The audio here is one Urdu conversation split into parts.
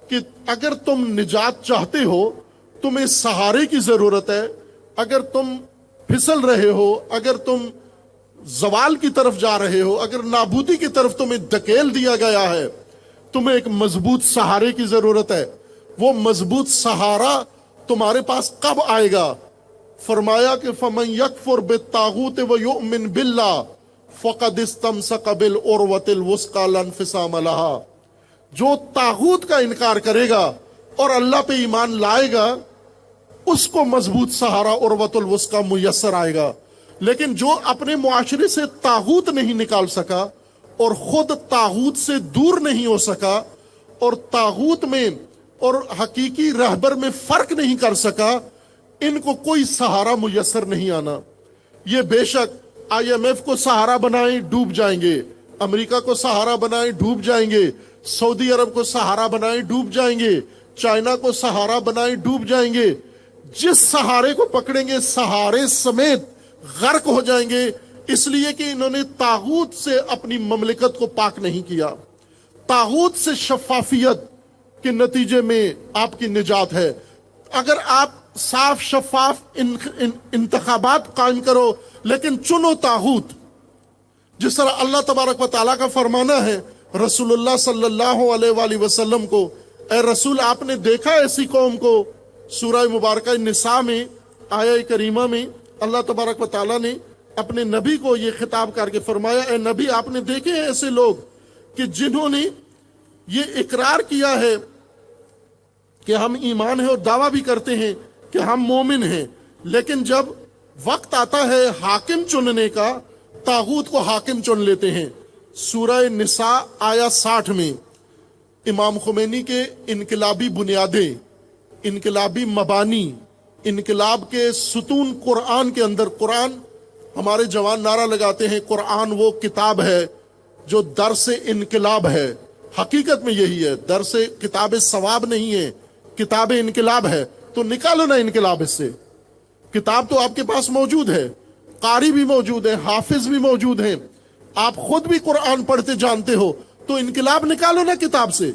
کہ اگر تم نجات چاہتے ہو تمہیں سہارے کی ضرورت ہے، اگر تم پھسل رہے ہو، اگر تم زوال کی طرف جا رہے ہو، اگر نابودی کی طرف تمہیں دھکیل دیا گیا ہے، تمہیں ایک مضبوط سہارے کی ضرورت ہے۔ وہ مضبوط سہارا تمہارے پاس کب آئے گا؟ فرمایا کہ فَمَن يَكْفُرْ بِالطَّاغُوتِ وَيُؤْمِنْ بِاللَّهِ فَقَدِ اسْتَمْسَكَ بِالْعُرْوَةِ الْوُثْقَىٰ لَا انفصام لَهَا۔ جو طاغوت کا انکار کرے گا اور اللہ پہ ایمان لائے گا، اس کو مضبوط سہارا عروۃ الوثقیٰ میسر آئے گا۔ لیکن جو اپنے معاشرے سے طاغوت نہیں نکال سکا اور خود طاغوت سے دور نہیں ہو سکا اور طاغوت میں اور حقیقی رہبر میں فرق نہیں کر سکا، ان کو کوئی سہارا میسر نہیں آنا۔ یہ بے شک IMF کو سہارا بنائیں ڈوب جائیں گے، امریکہ کو سہارا بنائیں ڈوب جائیں گے، سعودی عرب کو سہارا بنائیں ڈوب جائیں گے، چائنا کو سہارا بنائیں ڈوب جائیں گے۔ جس سہارے کو پکڑیں گے سہارے سمیت غرق ہو جائیں گے، اس لیے کہ انہوں نے طاغوت سے اپنی مملکت کو پاک نہیں کیا۔ طاغوت سے شفافیت کے نتیجے میں آپ کی نجات ہے۔ اگر آپ صاف شفاف انتخابات قائم کرو لیکن چنو طاغوت، جس طرح اللہ تبارک و تعالیٰ کا فرمانا ہے رسول اللہ صلی اللہ علیہ وآلہ وسلم کو، اے رسول آپ نے دیکھا ایسی قوم کو؟ سورہ مبارکہ نساء میں آیہ کریمہ میں اللہ تبارک و تعالیٰ نے اپنے نبی کو یہ خطاب کر کے فرمایا، اے نبی آپ نے دیکھے ہیں ایسے لوگ کہ جنہوں نے یہ اقرار کیا ہے کہ ہم ایمان ہیں اور دعویٰ بھی کرتے ہیں کہ ہم مومن ہیں، لیکن جب وقت آتا ہے حاکم چننے کا، طاغوت کو حاکم چن لیتے ہیں۔ سورہ نساء آیہ 60 میں امام خمینی کے انقلابی بنیادیں، انقلابی مبانی، انقلاب کے ستون قرآن کے اندر، قرآن ہمارے جوان نعرہ لگاتے ہیں قرآن وہ کتاب ہے جو درس انقلاب ہے۔ حقیقت میں یہی ہے، درس کتاب ثواب نہیں ہے، کتاب انقلاب ہے۔ تو نکالو نا انقلاب اس سے۔ کتاب تو آپ کے پاس موجود ہے، قاری بھی موجود ہے، حافظ بھی موجود ہیں، آپ خود بھی قرآن پڑھتے جانتے ہو، تو انقلاب نکالو نا کتاب سے۔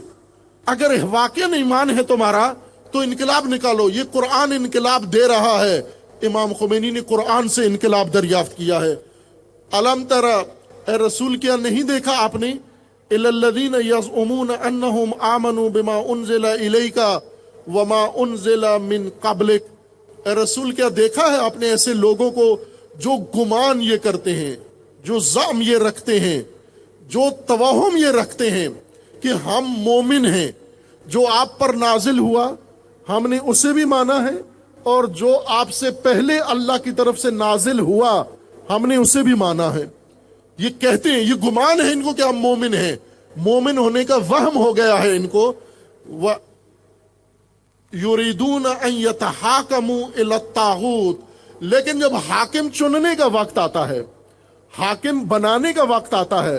اگر واقعاً ایمان ہے تمہارا تو انقلاب نکالو۔ یہ قرآن انقلاب دے رہا ہے۔ امام خمینی نے قرآن سے انقلاب دریافت کیا ہے۔ الم تری، اے رسول کیا نہیں دیکھا آپ نے، الی الذین یزعمون انہم آمنوا بما انزل الیک وما انزل من قبلک، اے رسول کیا دیکھا ہے آپ نے ایسے لوگوں کو جو گمان یہ کرتے ہیں، جو زعم یہ رکھتے ہیں، جو توہم یہ رکھتے ہیں کہ ہم مومن ہیں، جو آپ پر نازل ہوا ہم نے اسے بھی مانا ہے، اور جو آپ سے پہلے اللہ کی طرف سے نازل ہوا ہم نے اسے بھی مانا ہے۔ یہ کہتے ہیں، یہ گمان ہے ان کو کہ ہم مومن ہیں، مومن ہونے کا وہم ہو گیا ہے ان کو۔ یریدون ان یتحاکموا الی الطاغوت، لیکن جب حاکم چننے کا وقت آتا ہے، حاکم بنانے کا وقت آتا ہے،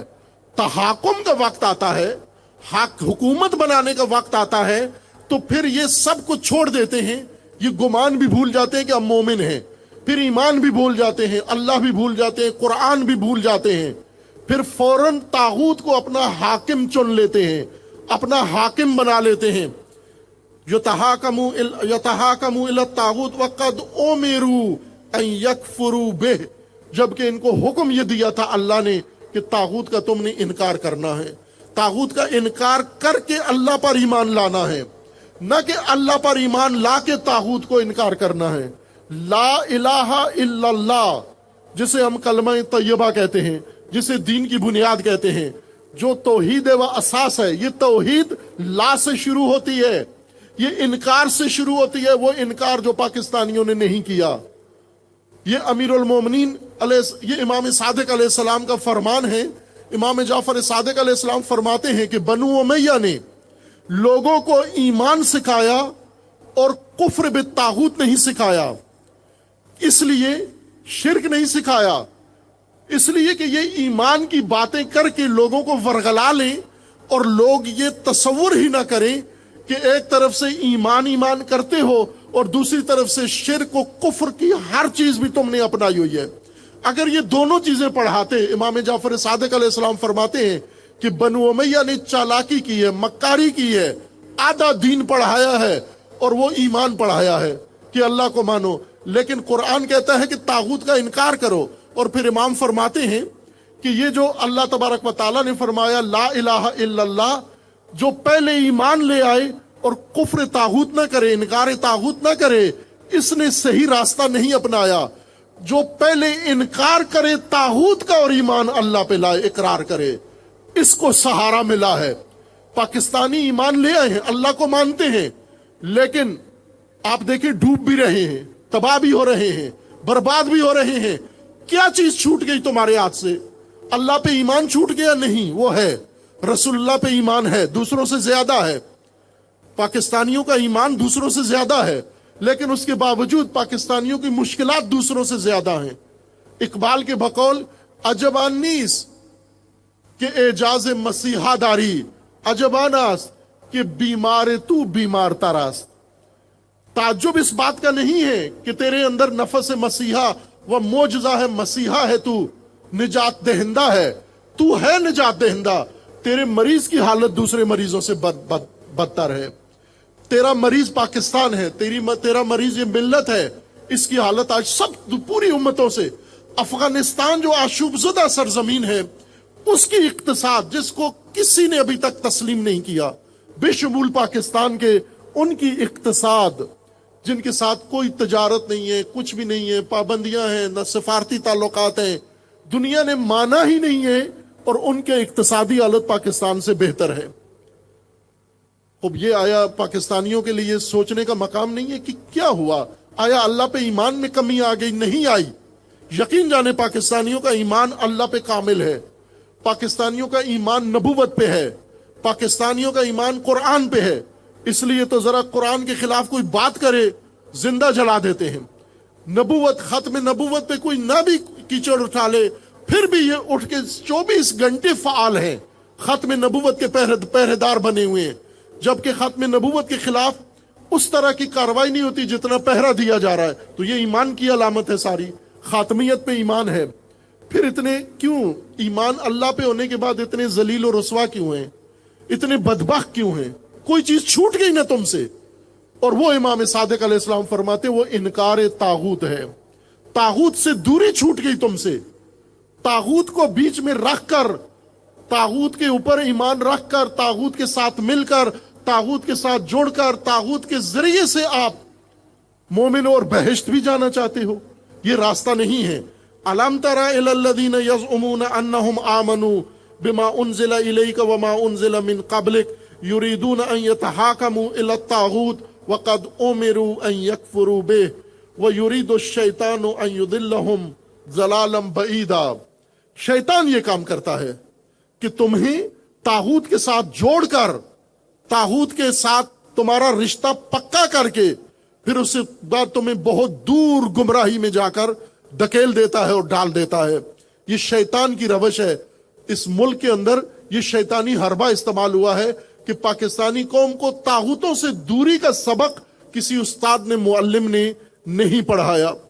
تحاکم کا وقت آتا ہے، حکومت بنانے کا وقت آتا ہے، تو پھر یہ سب کچھ چھوڑ دیتے ہیں۔ یہ گمان بھی بھول جاتے ہیں کہ ہم مومن ہیں، پھر ایمان بھی بھول جاتے ہیں، اللہ بھی بھول جاتے ہیں، قرآن بھی بھول جاتے ہیں، پھر فوراً طاغوت کو اپنا حاکم چن لیتے ہیں، اپنا حاکم بنا لیتے ہیں۔ یتحاکموا الی الطاغوت وقد امروا ان یکفروا بہ، جبکہ ان کو حکم یہ دیا تھا اللہ نے کہ طاغوت کا تم نے انکار کرنا ہے، طاغوت کا انکار کر کے اللہ پر ایمان لانا ہے، نہ کہ اللہ پر ایمان لا کے طاغوت کو انکار کرنا ہے۔ لا الہ الا اللہ، جسے ہم کلمہ طیبہ کہتے ہیں، جسے دین کی بنیاد کہتے ہیں، جو توحید و اساس ہے، یہ توحید لا سے شروع ہوتی ہے، یہ انکار سے شروع ہوتی ہے، وہ انکار جو پاکستانیوں نے نہیں کیا۔ یہ امیر المومنین یہ امام صادق علیہ السلام کا فرمان ہے۔ امام جعفر صادق علیہ السلام فرماتے ہیں کہ بنو امیہ نے لوگوں کو ایمان سکھایا اور کفر بالطاغوت نہیں سکھایا، اس لیے شرک نہیں سکھایا، اس لیے کہ یہ ایمان کی باتیں کر کے لوگوں کو ورغلا لیں اور لوگ یہ تصور ہی نہ کریں کہ ایک طرف سے ایمان کرتے ہو اور دوسری طرف سے شرک و کفر کی ہر چیز بھی تم نے اپنائی ہوئی ہے۔ اگر یہ دونوں چیزیں پڑھاتے، امام جعفر صادق علیہ السلام فرماتے ہیں کہ بنو امیہ نے چالاکی کی ہے، مکاری کی ہے، آدھا دین پڑھایا ہے اور وہ ایمان پڑھایا ہے کہ اللہ کو مانو، لیکن قرآن کہتا ہے کہ طاغوت کا انکار کرو۔ اور پھر امام فرماتے ہیں کہ یہ جو اللہ تبارک و تعالیٰ نے فرمایا لا الہ الا اللہ، جو پہلے ایمان لے آئے اور کفر طاغوت نہ کرے، انکار طاغوت نہ کرے، اس نے صحیح راستہ نہیں اپنایا۔ جو پہلے انکار کرے طاغوت کا اور ایمان اللہ پہ لائے، اقرار کرے، اس کو سہارا ملا ہے۔ پاکستانی ایمان لے آئے ہیں، اللہ کو مانتے ہیں، لیکن آپ دیکھیں ڈوب بھی رہے ہیں، تباہ بھی ہو رہے ہیں، برباد بھی ہو رہے ہیں۔ کیا چیز چھوٹ گئی تمہارے ہاتھ سے؟ اللہ پہ ایمان چھوٹ گیا؟ نہیں، وہ ہے رسول اللہ پہ ایمان ہے، دوسروں سے زیادہ ہے۔ پاکستانیوں کا ایمان دوسروں سے زیادہ ہے، لیکن اس کے باوجود پاکستانیوں کی مشکلات دوسروں سے زیادہ ہیں۔ اقبال کے بقول عجبان نیست کہ اعجاز مسیحا داری، عجبان است کہ بیمار تو بیمار تراست۔ تعجب اس بات کا نہیں ہے کہ تیرے اندر نفس مسیحا و معجزہ ہے، مسیحا ہے، تو نجات دہندہ ہے، تو ہے نجات دہندہ۔ تیرے مریض کی حالت دوسرے مریضوں سے بدتر ہے۔ تیرا مریض پاکستان ہے، تیرا مریض یہ ملت ہے، اس کی حالت آج سب پوری امتوں سے۔ افغانستان جو آشوب زدہ سرزمین ہے، اس کی اقتصاد جس کو کسی نے ابھی تک تسلیم نہیں کیا، بشمول پاکستان کے، ان کی اقتصاد جن کے ساتھ کوئی تجارت نہیں ہے، کچھ بھی نہیں ہے، پابندیاں ہیں، نہ سفارتی تعلقات ہیں، دنیا نے مانا ہی نہیں ہے، اور ان کے اقتصادی حالت پاکستان سے بہتر ہے۔ اب یہ آیا پاکستانیوں کے لیے سوچنے کا مقام نہیں ہے کہ کیا ہوا؟ آیا اللہ پہ ایمان میں کمی آ گئی؟ نہیں آئی۔ یقین جانے پاکستانیوں کا ایمان اللہ پہ کامل ہے، پاکستانیوں کا ایمان نبوت پہ ہے، پاکستانیوں کا ایمان قرآن پہ ہے۔ اس لیے تو ذرا قرآن کے خلاف کوئی بات کرے زندہ جلا دیتے ہیں۔ نبوت، ختم نبوت پہ کوئی نہ بھی کیچڑ اٹھا لے، پھر بھی یہ اٹھ کے 24 گھنٹے فعال ہیں، ختم نبوت کے پہرے دار بنے ہوئے ہیں، جبکہ ختم نبوت کے خلاف اس طرح کی کاروائی نہیں ہوتی جتنا پہرا دیا جا رہا ہے۔ تو یہ ایمان کی علامت ہے، ساری خاتمیت پہ ایمان ہے۔ پھر اتنے کیوں ایمان اللہ پہ ہونے کے بعد اتنے ذلیل و رسوا کیوں ہیں؟ اتنے بدبخت کیوں ہیں؟ کوئی چیز چھوٹ گئی نا تم سے؟ اور وہ امام صادق علیہ السلام فرماتے وہ انکار طاغوت ہے۔ طاغوت سے دوری چھوٹ گئی تم سے۔ طاغوت کو بیچ میں رکھ کر، طاغوت کے اوپر ایمان رکھ کر، طاغوت کے ساتھ مل کر، طاغوت کے ساتھ جوڑ کر، طاغوت کے ذریعے سے آپ مومن اور بہشت بھی جانا چاہتے ہو، یہ راستہ نہیں ہے۔ الم تر الی الذین یزعمون انہم آمنوا بما انزل الیک وما انزل من قبلک یریدون ان یتحاکموا الی الطاغوت وقد امروا ان یکفروا بہ ویرید الشیطان ان یضلہم ضلالا بعیدا۔ شیطان یہ کام کرتا ہے کہ تمہیں طاغوت کے ساتھ جوڑ کر، طاغوت کے ساتھ تمہارا رشتہ پکا کر کے، پھر اس کے بعد تمہیں بہت دور گمراہی میں جا کر دھکیل دیتا ہے اور ڈال دیتا ہے۔ یہ شیطان کی روش ہے۔ اس ملک کے اندر یہ شیطانی حربہ استعمال ہوا ہے کہ پاکستانی قوم کو طاغوتوں سے دوری کا سبق کسی استاد نے، معلم نے نہیں پڑھایا۔